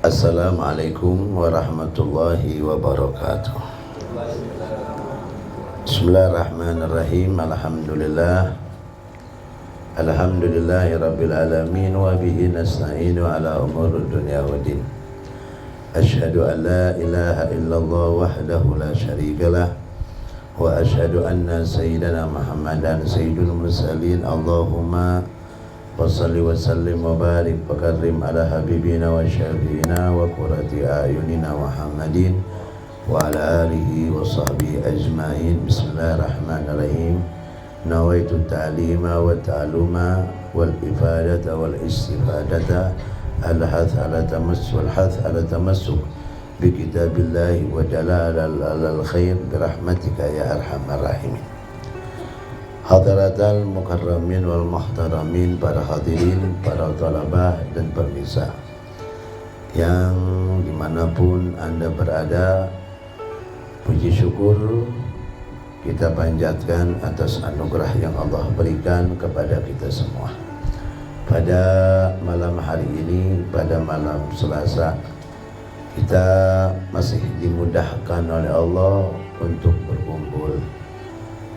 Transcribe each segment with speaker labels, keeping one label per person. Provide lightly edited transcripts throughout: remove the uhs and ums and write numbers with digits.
Speaker 1: Assalamualaikum warahmatullahi wabarakatuh. Bismillahirrahmanirrahim. Alhamdulillahi rabbil alamin wa bihi nasta'inu ala umuri dunya waddin. Asyhadu an la ilaha illallah wahdahu la syarikalah wa asyhadu anna sayyidana Muhammadan sayyidul mursalin. Allahumma wassalli wa sallim wa barik wa karrim ala habibina wa syafiina wa qurrati ayunina Muhammadin wa ala alihi wa sahbihi ajma'in. Bismillahirrahmanirrahim. Nawaitu ta'lima wa ta'luma wal ifadata wal istifadata al-hath ala tamassuk bi kitabillahi wa jalal al-khair bi rahmatika ya arhamar rahimin. Hadaratal mukarramin wal muhtaramin, para hadirin, para talabah dan pemirsa yang dimanapun Anda berada, puji syukur kita panjatkan atas anugerah yang Allah berikan kepada kita semua. Pada malam hari ini, pada malam Selasa, kita masih dimudahkan oleh Allah untuk berkumpul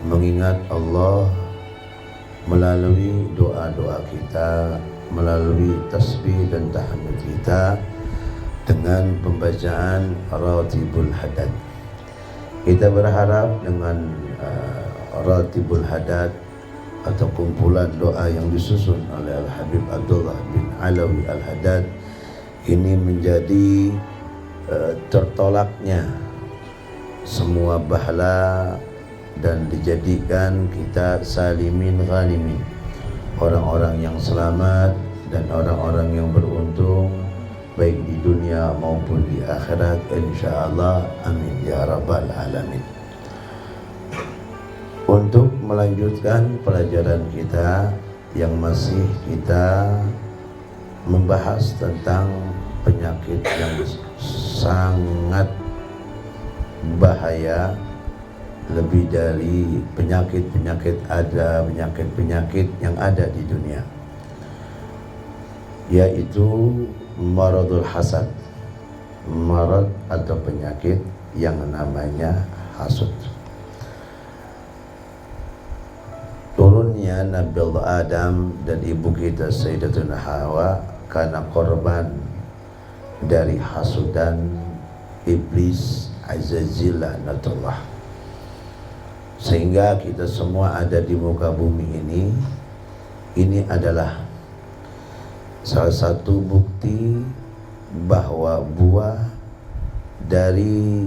Speaker 1: mengingat Allah melalui doa-doa kita, melalui tasbih dan tahmid kita dengan pembacaan Ratibul Hadad. Kita berharap dengan Ratibul Hadad atau kumpulan doa yang disusun oleh Al-Habib Abdullah bin Alawi Al-Hadad ini menjadi tertolaknya semua bahla dan dijadikan kita salimin ghanimin, orang-orang yang selamat dan orang-orang yang beruntung baik di dunia maupun di akhirat insyaallah, amin ya rabbal alamin. Untuk melanjutkan pelajaran kita yang masih kita membahas tentang penyakit yang sangat bahaya, lebih dari penyakit-penyakit yang ada di dunia, yaitu maradul hasad, marad atau penyakit yang namanya hasud. Turunnya Nabi Allah Adam dan ibu kita Sayyidatuna Hawa karena korban dari hasudan iblis Azazil laknatullah, sehingga kita semua ada di muka bumi ini. Ini adalah salah satu bukti bahwa buah dari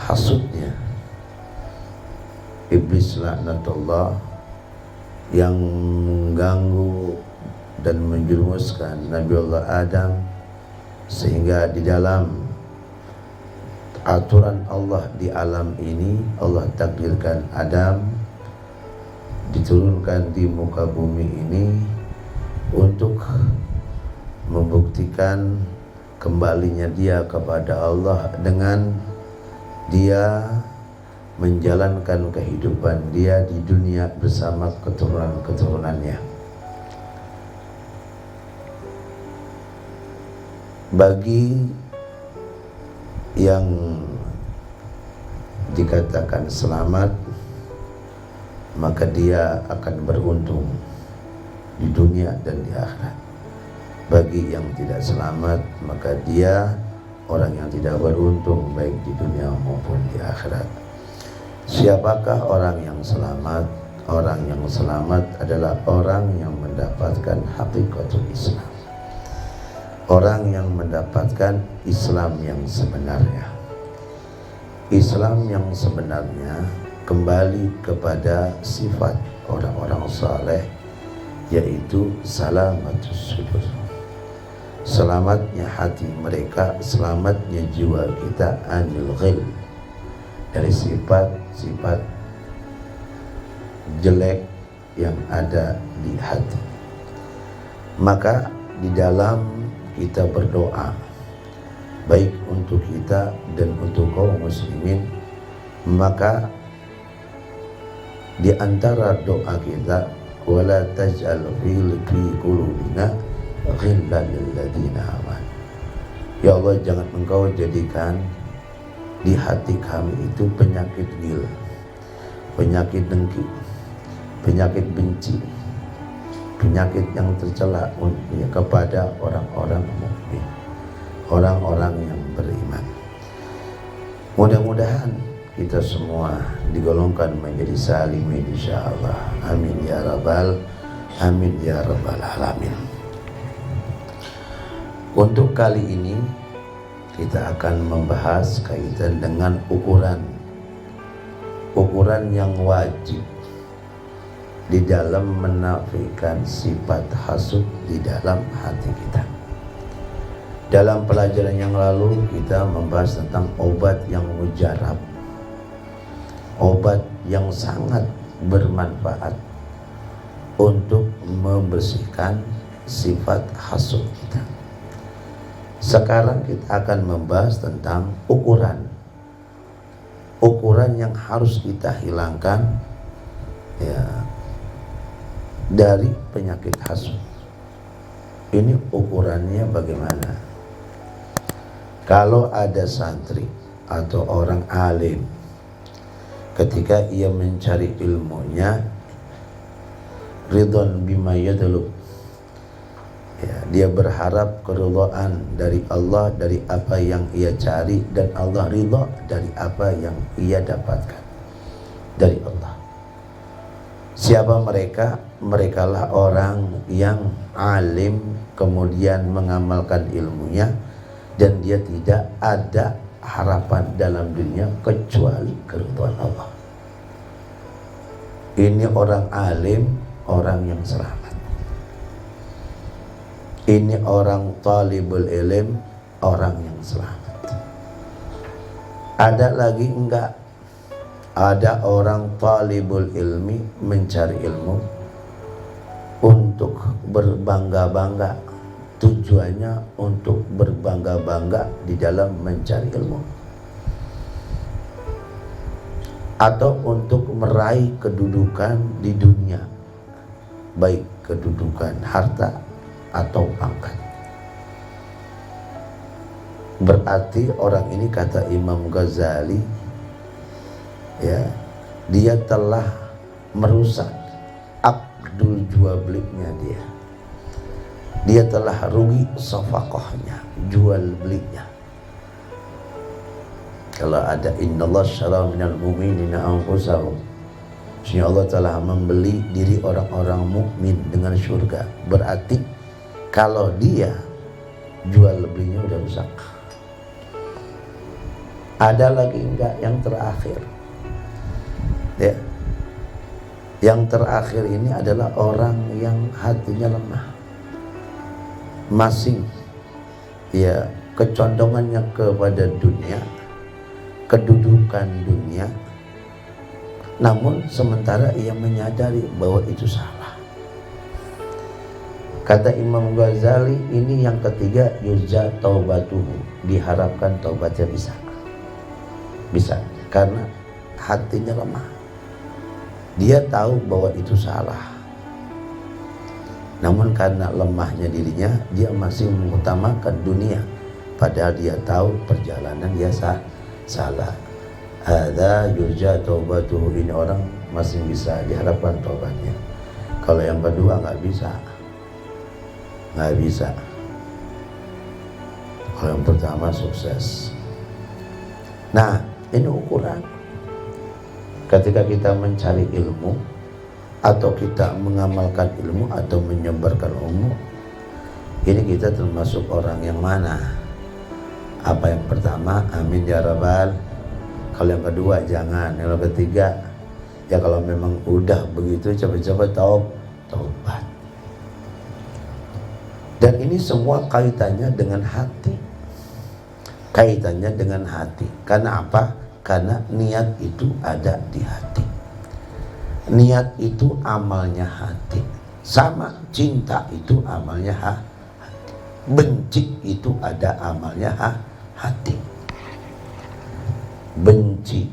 Speaker 1: hasudnya iblis laknatullah yang mengganggu dan menjerumuskan Nabi Allah Adam, sehingga di dalam aturan Allah di alam ini, Allah takdirkan Adam diturunkan di muka bumi ini untuk membuktikan kembalinya dia kepada Allah dengan dia menjalankan kehidupan dia di dunia bersama keturunan-keturunannya. Bagi yang dikatakan selamat, maka dia akan beruntung di dunia dan di akhirat. Bagi yang tidak selamat, maka dia orang yang tidak beruntung baik di dunia maupun di akhirat. Siapakah orang yang selamat? Orang yang selamat adalah orang yang mendapatkan hakikatul Islam, orang yang mendapatkan Islam yang sebenarnya. Islam yang sebenarnya kembali kepada sifat orang-orang saleh, yaitu salamatus sudur, selamatnya hati mereka, selamatnya jiwa kita anil ghil, dari sifat-sifat jelek yang ada di hati. Maka di dalam kita berdoa baik untuk kita dan untuk kaum muslimin, maka di antara doa kita, wala taj'al fi qulubina ghillan lil ladzina amanu, Ya Allah, jangan Engkau jadikan di hati kami itu penyakit ghil, penyakit dengki, penyakit benci, penyakit yang tercela kepada orang-orang mukmin, orang-orang yang beriman. Mudah-mudahan kita semua digolongkan menjadi salimin insyaallah. Amin ya rabbal alamin. Untuk kali ini kita akan membahas kaitan dengan ukuran yang wajib di dalam menafikan sifat hasud di dalam hati kita. Dalam pelajaran yang lalu kita membahas tentang obat yang mujarab, obat yang sangat bermanfaat untuk membersihkan sifat hasud kita. Sekarang kita akan membahas tentang ukuran yang harus kita hilangkan ya dari penyakit hasud. Ini ukurannya bagaimana? Kalau ada santri atau orang alim ketika ia mencari ilmunya ridwan bima yadlub, ya, dia berharap keridhaan dari Allah dari apa yang ia cari, dan Allah ridha dari apa yang ia dapatkan dari Allah. Siapa mereka? Merekalah orang yang alim kemudian mengamalkan ilmunya dan dia tidak ada harapan dalam dunia kecuali keridhaan Allah. Ini orang alim, orang yang selamat. Ini orang talibul ilm, orang yang selamat. Ada lagi enggak? Ada orang talibul ilmi, mencari ilmu untuk berbangga-bangga. Tujuannya untuk berbangga-bangga di dalam mencari ilmu, atau untuk meraih kedudukan di dunia, baik kedudukan harta atau pangkat. Berarti orang ini, kata Imam Ghazali, ya, dia telah merusak akdul jual belinya dia telah rugi sofakohnya, jual belinya. Kalau ada innallah syara minal mu'minina anfusahum, Insya Allah telah membeli diri orang-orang mukmin dengan surga. Berarti kalau dia jual belinya udah rusak. Ada lagi enggak yang terakhir? Ya. Yang terakhir ini adalah orang yang hatinya lemah, masing ya kecondongannya kepada dunia, kedudukan dunia, namun sementara ia menyadari bahwa itu salah. Kata Imam Ghazali, ini yang ketiga, yurja taubatuhu, diharapkan taubatnya bisa karena hatinya lemah. Dia tahu bahwa itu salah, namun karena lemahnya dirinya, dia masih mengutamakan dunia, padahal dia tahu perjalanan dia salah. Hadza yurja taubatuhu, ini orang masih bisa diharapkan taubatnya. Kalau yang kedua nggak bisa. Kalau yang pertama sukses. Nah, ini ukuran. Ketika kita mencari ilmu, atau kita mengamalkan ilmu atau menyebarkan ilmu, ini kita termasuk orang yang mana? Apa yang pertama? Amin ya rabbal. Kalau yang kedua jangan. Yang ketiga, ya kalau memang udah begitu cepat-cepat taubat. Dan ini semua kaitannya dengan hati. Kaitannya dengan hati. Karena apa? Karena niat itu ada di hati. Niat itu amalnya hati. Sama cinta itu amalnya hati. Benci itu ada amalnya hati. Benci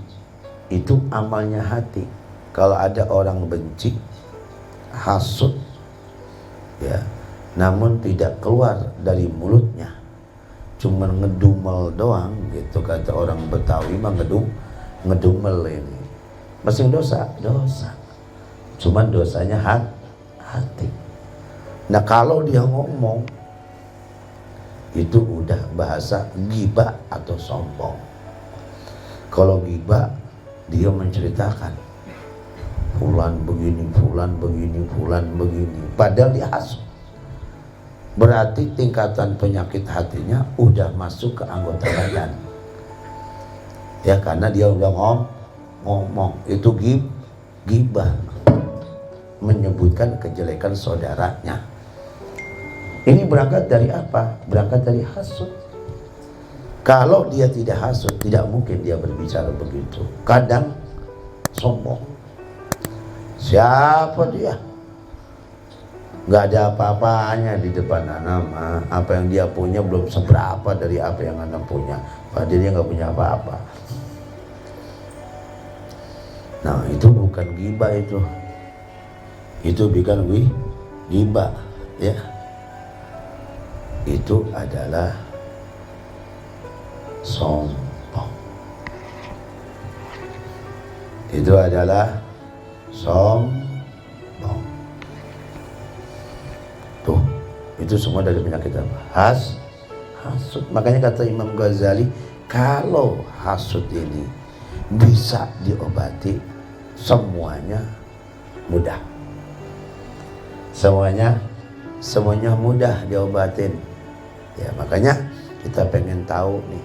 Speaker 1: itu amalnya hati. Kalau ada orang benci, hasud, ya, namun tidak keluar dari mulutnya, cuma ngedumel doang gitu, kata orang Betawi mah ngedumel ini. Masing dosa, cuman dosanya hati. Nah kalau dia ngomong itu udah bahasa ghibah atau sombong. Kalau ghibah dia menceritakan fulan begini, padahal dia hasut. Berarti tingkatan penyakit hatinya udah masuk ke anggota badan. Ya karena dia udah ngomong itu ghibah, menyebutkan kejelekan saudaranya. Ini berangkat dari apa? Berangkat dari hasut. Kalau dia tidak hasut, tidak mungkin dia berbicara begitu. Kadang sombong. Siapa dia? Gak ada apa-apanya di depan nama. Apa yang dia punya belum seberapa dari apa yang anak punya. Padahal dia gak punya apa-apa. Nah itu bukan ghibah itu. Itu bukan ghibah, ya. Itu adalah sombong. Itu adalah sombong. Tuh, itu semua dari penyakit apa? Hasut. Makanya kata Imam Ghazali, kalau hasut ini bisa diobati, semuanya mudah. Semuanya mudah diobatin. Ya makanya kita pengen tahu nih,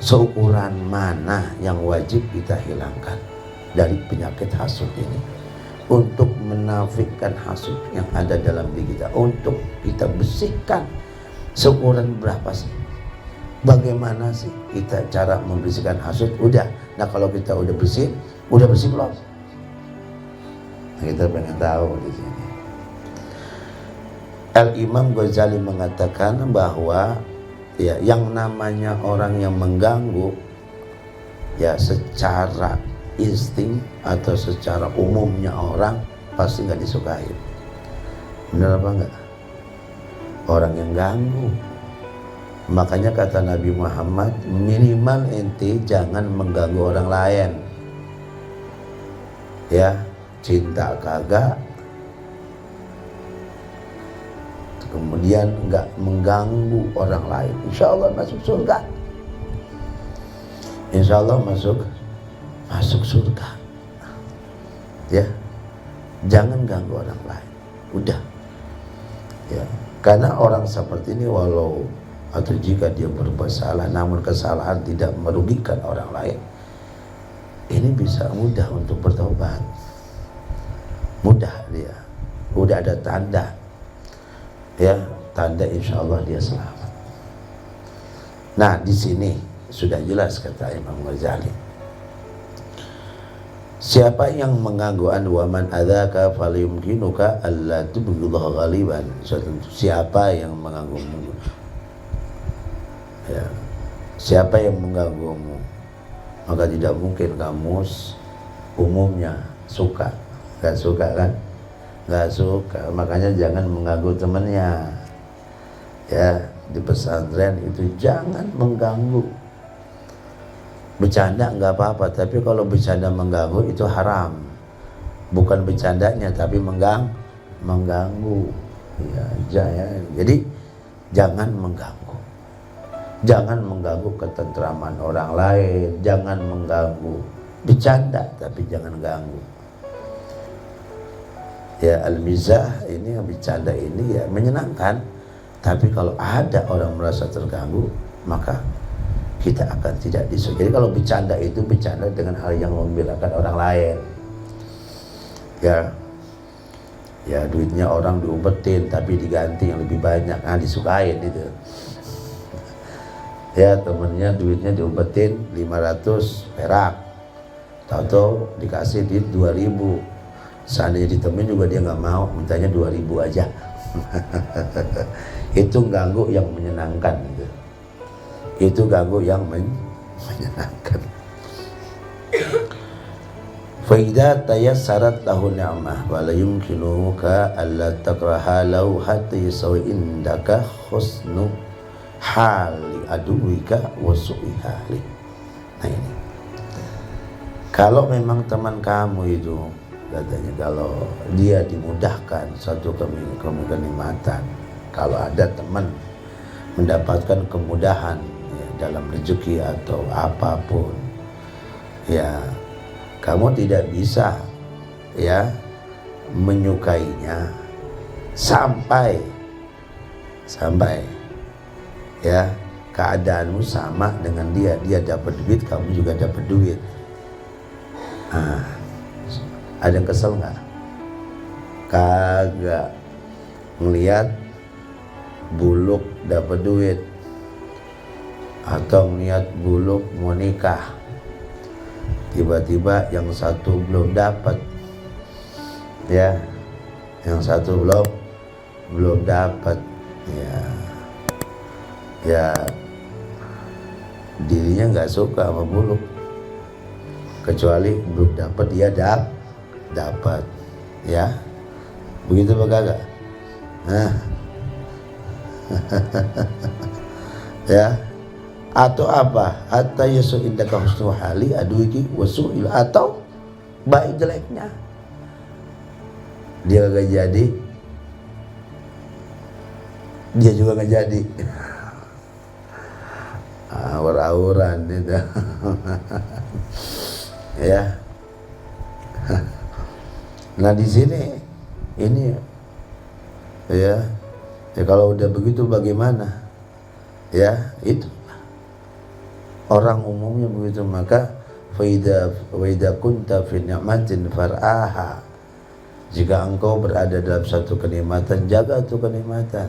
Speaker 1: seukuran mana yang wajib kita hilangkan dari penyakit hasut ini, untuk menafikan hasut yang ada dalam diri kita, untuk kita bersihkan. Seukuran berapa sih? Bagaimana sih kita cara membersihkan hasut? Udah. Nah kalau kita udah bersih belum? Nah, kita pengen tahu di sini. Al-Imam Ghazali mengatakan bahwa ya yang namanya orang yang mengganggu ya secara insting atau secara umumnya orang pasti nggak disukai. Benar apa enggak? Orang yang ganggu. Makanya kata Nabi Muhammad, minimal ente jangan mengganggu orang lain. Ya, cinta kagak, kemudian enggak mengganggu orang lain, insya Allah masuk surga. Insya Allah masuk surga. Ya, jangan ganggu orang lain. Udah. Ya, karena orang seperti ini walau atau jika dia berbuat salah, namun kesalahan tidak merugikan orang lain, ini bisa mudah untuk bertobat. Mudah dia. Udah ada tanda. Ya, tanda insya Allah dia selamat. Nah di sini sudah jelas kata Imam Ghazali, siapa yang mengganggu wa man adzaka falyumkinuka alla tubghidha ghaliban. Siapa yang mengganggumu, ya, siapa yang mengganggumu, maka tidak mungkin kamu umumnya suka. Gak suka kan? Gak suka. Makanya jangan mengganggu temannya. Ya, di pesantren itu jangan mengganggu. Bercanda nggak apa-apa, tapi kalau bercanda mengganggu itu haram. Bukan bercandanya, tapi mengganggu. Ya, jadi jangan mengganggu. Jangan mengganggu ketentraman orang lain. Jangan mengganggu. Bercanda, tapi jangan ganggu. Ya, al-mizah ini, bercanda ini ya menyenangkan. Tapi kalau ada orang merasa terganggu, maka kita akan tidak disukai. Jadi kalau bercanda itu bercanda dengan hal yang membelakan orang lain. Ya duitnya orang diubetin tapi diganti yang lebih banyak, disukain itu. Ya temennya duitnya diubetin 500 perak, tahu-tahu dikasih duit 2000. Seandainya ditemuin juga dia nggak mau, mintanya 2000 aja. Itu ganggu yang menyenangkan gitu. Itu ganggu yang menyenangkan. Fa idza tayassarat lahu ni'mah wa la yumkinuka alla takraha law hatta yasawi indaka husnu hali aduwika wa su'i hali. Nah ini, kalau memang teman kamu itu katanya kalau dia dimudahkan satu kenikmatan, kalau ada teman mendapatkan kemudahan ya, dalam rezeki atau apapun, ya kamu tidak bisa ya menyukainya sampai ya keadaanmu sama dengan dia dapat duit, kamu juga dapat duit. Ada yang kesel nggak? Kagak. Ngelihat buluk dapat duit atau ngelihat buluk mau nikah, tiba-tiba yang satu belum dapat, ya, yang satu belum dapat, ya dirinya nggak suka sama buluk, kecuali belum dapat dia dapat, ya, begitu kagak? Ya, atau apa? Hatta yasu indaka husnul hali aduiki wasu'il, atau baik jeleknya dia gak jadi, dia juga gak jadi. Awur-awuran itu. Ya. Nah di sini ini ya kalau udah begitu bagaimana? Ya itu orang umumnya begitu. Maka wa idza kunta fi ni'matin far'aha, jika engkau berada dalam satu kenikmatan, jaga tuh kenikmatan.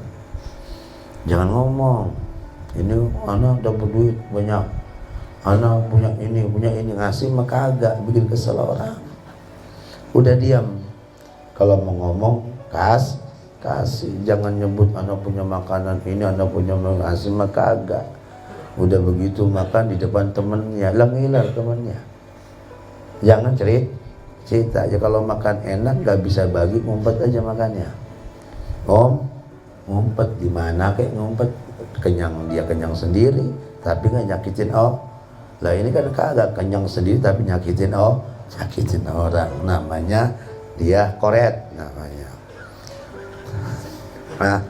Speaker 1: Jangan ngomong ini anak dapat duit banyak, anak punya ini ngasih, maka agak bikin kesel orang. Udah diam. Kalau mau ngomong kasih, jangan nyebut anak punya makanan ini, anak punya ngasih, maka agak. Udah begitu makan di depan temennya, hilang temennya. Jangan cerita aja. Kalau makan enak gak bisa bagi, ngumpet aja makannya. Ngumpet di mana kayak ngumpet, dia kenyang sendiri tapi nggak nyakitin lah ini kan kagak, kenyang sendiri tapi nyakitin orang, namanya dia koret namanya. Nah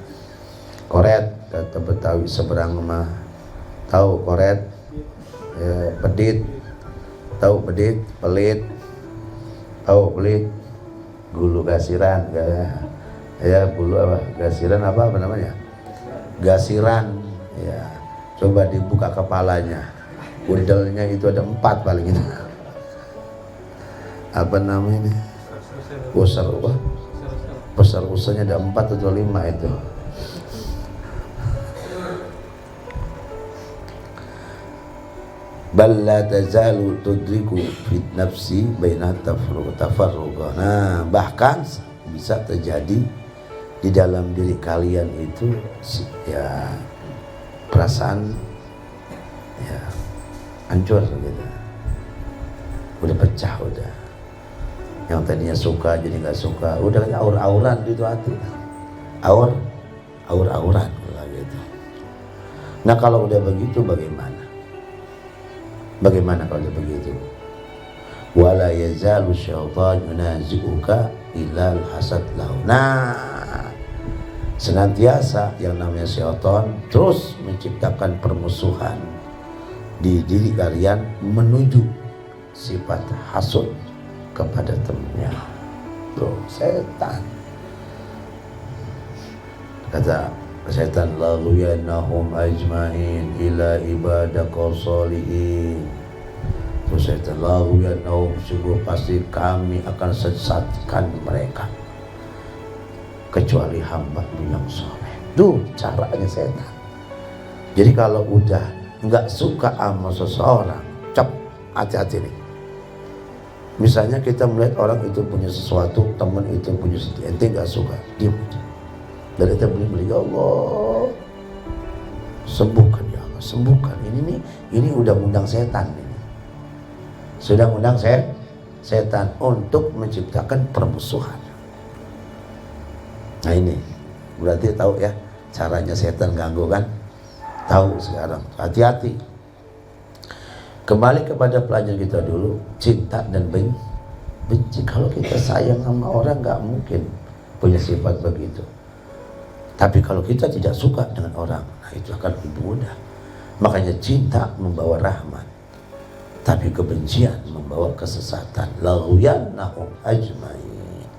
Speaker 1: koret kata Betawi seberang mah tahu koret, ya, pedit tahu, pedit, pelit tahu, pelit, gulu gasiran ya bulu apa gasiran apa namanya, gasiran ya, coba dibuka kepalanya, undelnya itu ada 4 paling itu. Apa namanya ini, besar usahanya ada 4 atau 5 itu. Bal la tazalu tudriku fit nafsi baina tafarruqa. Nah bahkan bisa terjadi di dalam diri kalian itu ya perasaan ya hancur gitu, udah pecah, udah yang tadinya suka jadi nggak suka, udah aur-auran gitu hati, aur-auran gitu. Nah kalau udah begitu bagaimana kalau udah begitu? Wala yazalu syaitan yunazi'uka ilal hasad lahu. Nah senantiasa yang namanya syaitan terus menciptakan permusuhan di diri kalian menuju sifat hasud kepada temannya. Tuh setan, kata setan, lalu yanahum ajmain ila ibadaka sholihin. Terus setan, lalu yanahum, sungguh pasti kami akan sesatkan mereka kecuali hamba-Mu yang soleh. Tuh caranya setan. Jadi kalau udah nggak suka sama seseorang, hati-hati nih. Misalnya kita melihat orang itu punya sesuatu, teman itu punya sesuatu, ente nggak suka, diam. Dan kita beli, ya Allah, sembuhkan ya Allah, sembuhkan. Ini udah undang setan ini. Sudah undang setan untuk menciptakan permusuhan. Nah ini berarti tahu ya caranya setan ganggu kan? Tahu sekarang, hati-hati. Kembali kepada pelajaran kita dulu, cinta dan benci. Kalau kita sayang sama orang nggak mungkin punya sifat begitu. Tapi kalau kita tidak suka dengan orang, nah itu akan lebih mudah. Makanya cinta membawa rahmat, tapi kebencian membawa kesesatan. Laghwiyannahum ajmain.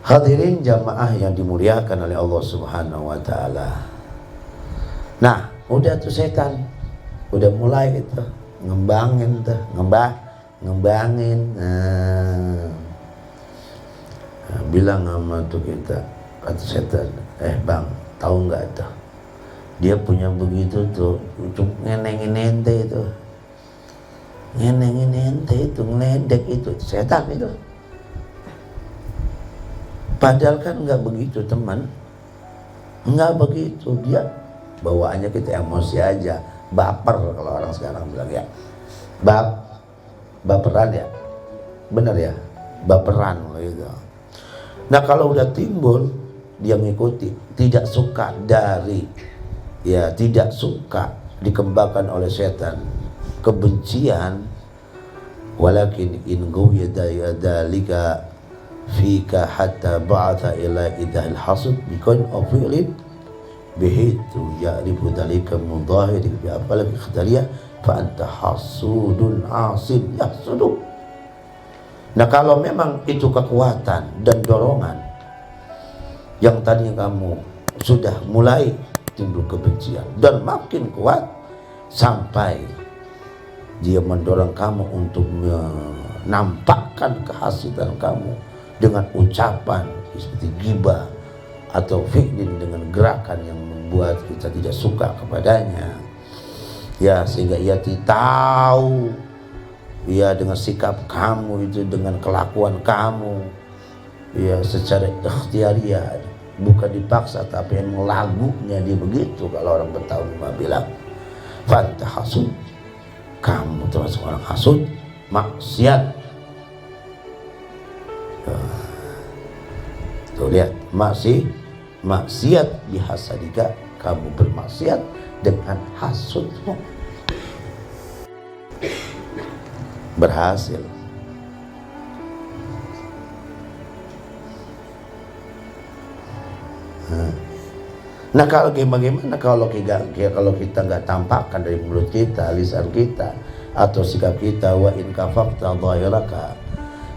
Speaker 1: Hadirin jamaah yang dimuliakan oleh Allah Subhanahu wa taala. Nah, udah tuh setan udah mulai itu ngembangin tuh, ngembangin. Bilang sama tuh kita, kata setan, bang, tahu nggak tuh? Dia punya begitu tuh, ngenengin ente itu, ngeledek itu, setan itu. Padahal kan nggak begitu teman, nggak begitu. Dia bawaannya kita emosi aja, baper kalau orang sekarang bilang ya, baperan ya, bener ya, baperan gitu. Nah kalau udah timbul dia mengikuti, tidak suka tidak suka dikembangkan oleh setan kebencian, walakin in guyada dalika fika hatta ba'atha ila idahil hasud bikon of fi'lin bihitu ya'rifu dalika mudahiri bi apalagi ikhtariya fa anta hasudun asin yahsudu. Nah kalau memang itu kekuatan dan dorongan yang tadinya kamu sudah mulai timbul kebencian dan makin kuat sampai dia mendorong kamu untuk menampakkan kehasudan kamu dengan ucapan seperti ghibah atau fi'lin dengan gerakan yang membuat kita tidak suka kepadanya, ya sehingga ia tahu ya dengan sikap kamu itu, dengan kelakuan kamu ya secara ikhtiyariyah, bukan dipaksa tapi emang lagunya dia begitu. Kalau orang Betawi bilang fanta hasud, kamu termasuk orang hasud, maksiat. Tuh lihat, maksiat bihasadika, kamu bermaksiat dengan hasudmu. Berhasil. Nah kalau bagaimana kalau kita nggak tampakkan dari mulut kita, lisan kita, atau sikap kita, wa in kafafta dhahiraka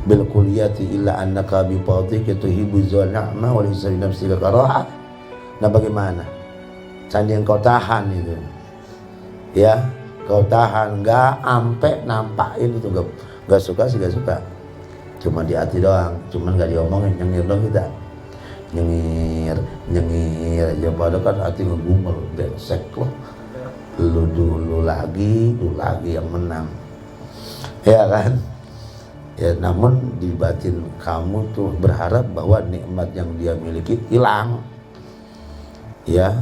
Speaker 1: bil kulliyati illa annaka bi fadhika tuhibbu zalama wa laysa li nafsika karaha. Nah bagaimana? Sandi yang kau tahan itu, ya kau tahan, nggak ampe nampakin itu, nggak suka sih nggak suka, cuma di hati doang, cuman nggak diomongin, nyengir dong kita, nyengir aja, padahal kan hati ngegumel, brengsek loh, lu dulu lagi yang menang, ya kan? Ya namun di batin kamu tuh berharap bahwa nikmat yang dia miliki hilang, ya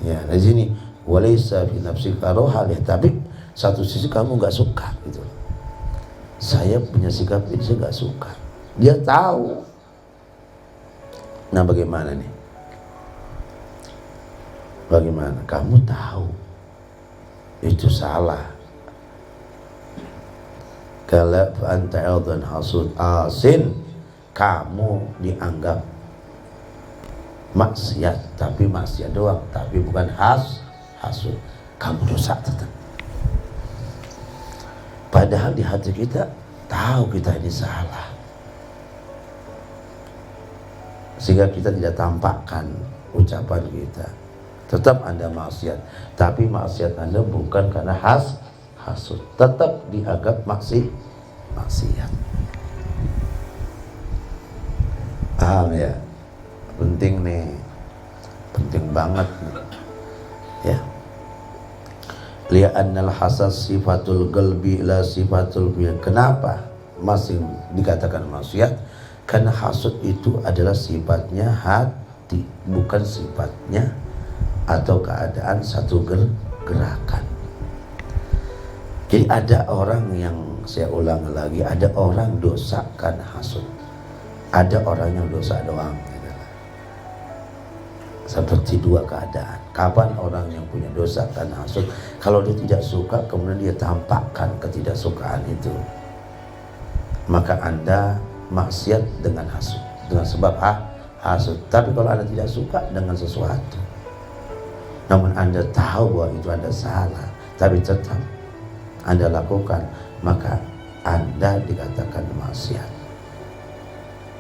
Speaker 1: di sini walaysa fi nafsika rohal, tapi satu sisi kamu nggak suka gitu. Saya punya sikap ini, saya nggak suka. Dia tahu. Nah bagaimana nih? Bagaimana? Kamu tahu itu salah. Kalau anta aidan hasud asin, kamu dianggap maksiat, tapi maksiat doang, tapi bukan hasud. Kamu dosa tetap. Padahal di hati kita tahu kita ini salah, sehingga kita tidak tampakkan ucapan kita. Tetap Anda maksiat, tapi maksiat Anda bukan karena hasud, tetap dianggap maksiat. Paham ya? Penting nih, penting banget nih. Ya. Li'annal hasad sifatul qalbi la sifatul fi'l. Kenapa masih dikatakan maksiat? Karena hasud itu adalah sifatnya hati, bukan sifatnya atau keadaan satu gerakan. Jadi ada orang yang, saya ulang lagi, ada orang dosa karena hasud, ada orang yang dosa doang. Seperti dua keadaan. Kapan orang yang punya dosa karena hasud? Kalau dia tidak suka kemudian dia tampakkan ketidaksukaan itu, maka Anda maksiat dengan hasud, dengan sebab hasud. Tapi kalau Anda tidak suka dengan sesuatu, namun Anda tahu bahwa itu Anda salah, tapi tetap Anda lakukan, maka Anda dikatakan maksiat.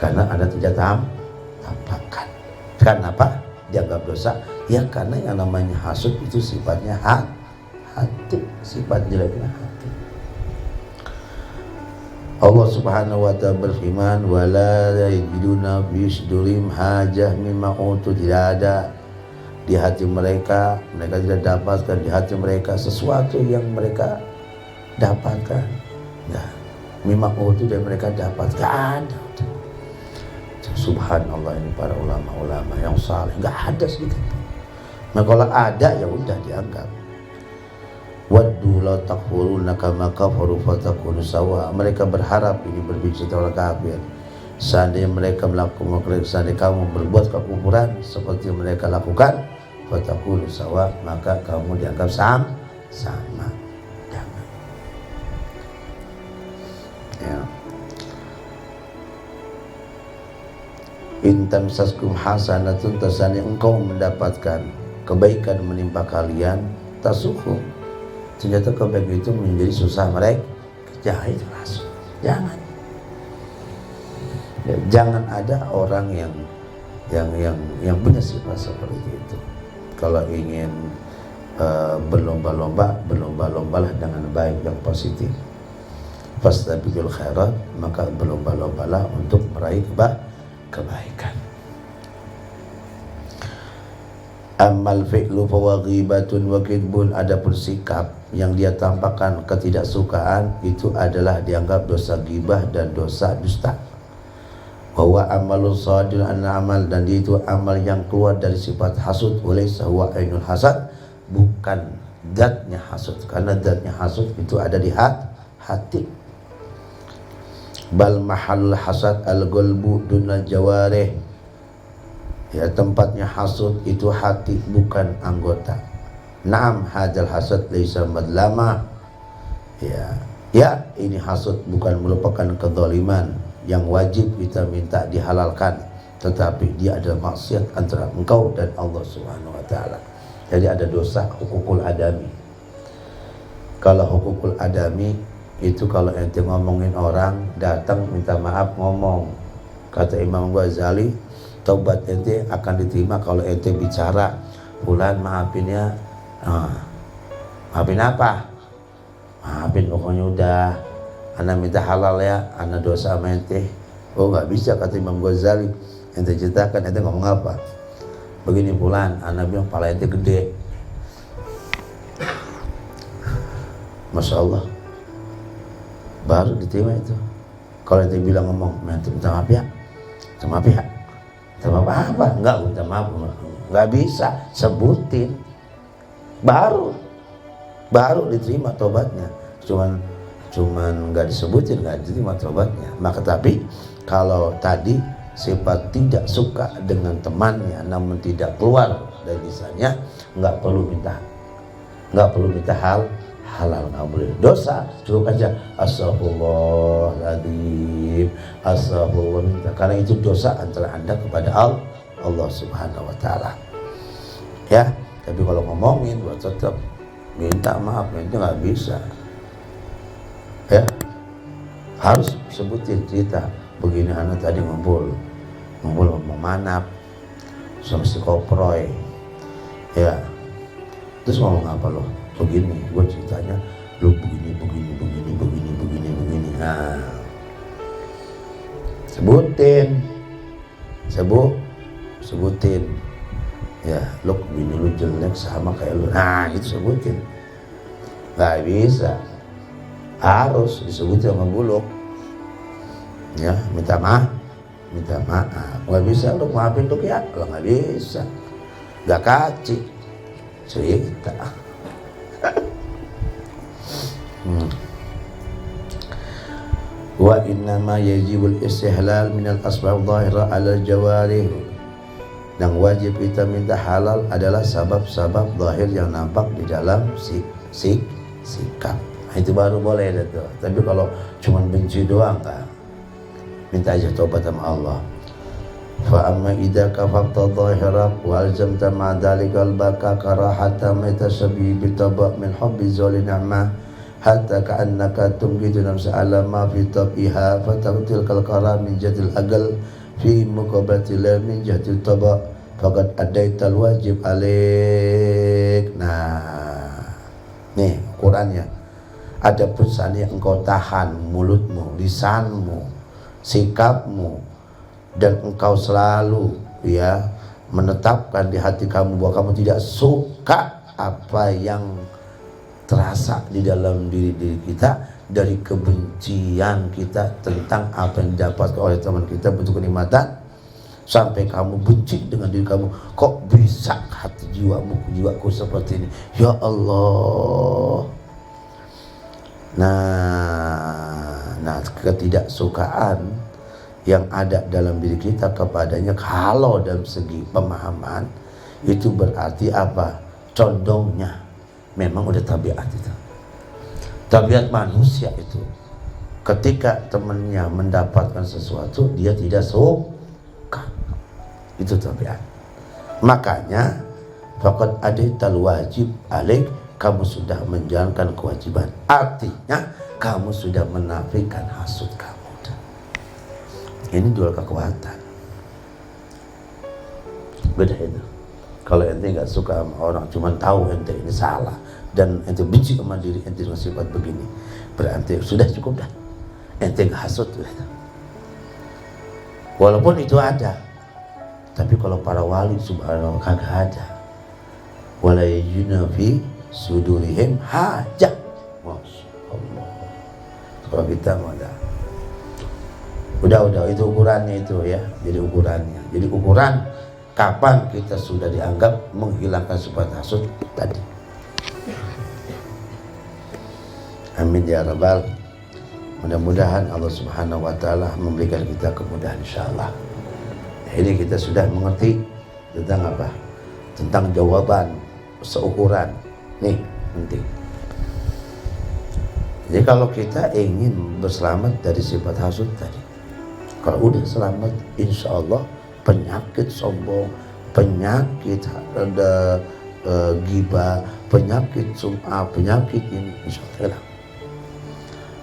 Speaker 1: Karena Anda tidak tampakkan. Kenapa dianggap dosa? Ya karena yang namanya hasud itu sifatnya hati, sifat jeleknya hati. Allah Subhanahu wa ta'ala berfirman, wala yajiduna fi sudurihim hajah mimma utu, tidak ada di hati mereka tidak dapatkan di hati mereka sesuatu yang mereka dapatkan. Nah, mimma utu dan mereka dapatkan. Subhanallah, ini para ulama-ulama yang saleh, nggak ada sedikit pun. Nah kalau ada ya udah dianggap. Waddu la takfuruna kama kafaru fatakunu sawa. Mereka berharap, ini berbicara orang kafir, seandainya mereka melakukan, seandainya kamu berbuat kekufuran seperti mereka lakukan, fatakunu sawa, maka kamu dianggap sama. Jangan. Ya. Intam saskum hasanatun, tasani engkau mendapatkan kebaikan menimpa kalian, tasukum, ternyata kebaikan itu menjadi susah mereka. Jangan. Ya, jangan ada orang yang punya sifat seperti itu. Kalau ingin berlomba-lombalah dengan baik yang positif. Fastabiqul khairat, maka berlomba-lombalah untuk meraih kebaikan. Amal fi'lu fawaghibatun wa kidbun, adapun sikap yang dia tampakkan ketidaksukaan itu adalah dianggap dosa ghibah dan dosa dusta. Bahwa amalun sadil an amal, dan dia itu amal yang keluar dari sifat hasud, walaysa huwa ainul hasad, bukan zatnya hasud, karena zatnya hasud itu ada di hati. Bal mahallul hasad al-qalbu dunal jawarih, ya tempatnya hasud itu hati bukan anggota. Naam hadzal hasad laisa madlama, ya ini hasud bukan merupakan kezaliman yang wajib kita minta dihalalkan, tetapi dia adalah maksiat antara engkau dan Allah Subhanahu wa taala. Jadi ada dosa hukukul adami. Kalau hukukul adami itu kalau ente ngomongin orang, datang minta maaf ngomong, kata Imam Ghazali, taubat ente akan diterima kalau ente bicara, fulan maafin ya. Maafin apa? Maafin pokoknya udah, ana minta halal ya, ana dosa sama ente. Oh nggak bisa, kata Imam Ghazali. Ente ceritakan, ente ngomong apa? Begini fulan, ana bilang pala ente gede. Masya Allah, baru diterima itu. Kalau ente bilang ngomong, minta maaf ya, minta maaf ya, minta maaf apa? Enggak, minta maaf, nggak bisa, sebutin, baru diterima tobatnya. Cuman nggak disebutin, nggak diterima tobatnya. Maka tapi kalau tadi sifat tidak suka dengan temannya, namun tidak keluar dari lisannya, nggak perlu minta halal, nggak boleh. Dosa cukup aja astagfirullahaladzim, astagfirullah, minta, karena itu dosa antara anda kepada Allah Subhanahu wa taala. Ya, tapi kalau ngomongin buat tetap minta maaf, itu nggak bisa. Ya, harus sebutin cerita. Begini anak tadi ngumpul ngomong manap sama si koproy. Ya, terus ngomong apa lo? Begini, gue ceritanya lu begini. Nah, sebutin. Ya, lu begini, lu jelek sama kayak lu. Nah, itu sebutin. Gak bisa, harus disebutin sama buluk. Ya, minta maaf. Gak bisa lu maafin tuh ya, kalau gak bisa, gak kaci cerita. Wa innama yajibul istihlal minal asbab dhahira ala jawarih, Dan wajib kita minta halal adalah sabab-sabab zahir yang nampak di dalam sikap. Itu baru boleh itu. Tapi kalau cuma benci doang enggak. Minta aja taubat sama Allah. Fa amma idza kafarta zahirak wa alzamta ma dhalika albaka karahata matasabi bi taba' min hubbi zalinama hatta ka'annaka tumgidu nafsa ala ma fi tabiha fatabtil kal karam min jadil agal fi muqabalati la min jadil taba' faqad adaital wajib alaik. Nah, nih Qurannya. Ada pesan yang engkau tahan mulutmu, lisanmu, sikapmu, dan engkau selalu ya menetapkan di hati kamu bahwa kamu tidak suka apa yang terasa di dalam diri kita dari kebencian kita tentang apa yang didapatkan oleh teman kita bentuk kenikmatan, sampai kamu benci dengan diri kamu. Kok bisa hati jiwaku seperti ini, ya Allah. Nah, ketidaksukaan yang ada dalam diri kita kepadanya, kalau dalam segi pemahaman itu berarti apa? Condongnya memang udah tabiat itu. Tabiat manusia itu ketika temannya mendapatkan sesuatu dia tidak suka. Itu tabiat. Makanya faqad adaital wajib alaik, kamu sudah menjalankan kewajiban. Artinya kamu sudah menafikan hasud kamu. Ini dua kekuatan. Beda itu. Kalau ente nggak suka sama orang, cuma tahu ente ini salah dan ente benci sama diri ente dengan sifat begini, berarti sudah cukup dah. Ente nggak hasud tuh. Walaupun itu ada, tapi kalau para wali subhanallah kagak ada. Wala yajiduna fi sudurihim hajah. Masya Allah. Kalau kita mau ada. Udah itu ukurannya itu ya. Jadi ukurannya. Jadi ukuran kapan kita sudah dianggap menghilangkan sifat hasud tadi. Amin ya rabbal. Mudah-mudahan Allah Subhanahu wa taala memberikan kita kemudahan insyaallah. Ini kita sudah mengerti tentang apa? Tentang jawaban seukuran. Nih, penting. Jadi kalau kita ingin berselamat dari sifat hasud tadi, kalau udah selamat, insya Allah penyakit sombong, penyakit ada ghibah, penyakit sum'ah, penyakit ini insya Allah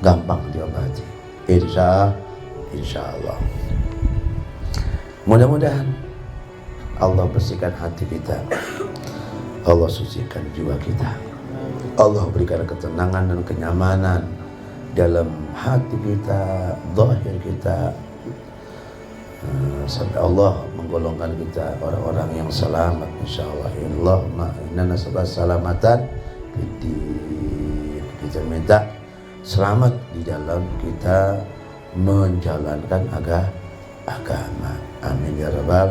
Speaker 1: gampang diobati. Insya Allah. Mudah-mudahan Allah bersihkan hati kita, Allah sucikan jiwa kita, Allah berikan ketenangan dan kenyamanan dalam hati kita, zahir kita, sampai Allah menggolongkan kita orang-orang yang selamat insyaallah. Allahumma inna nas'aluka salamatan fiddin. Kita minta selamat di dalam kita menjalankan agama. Amin ya rabbal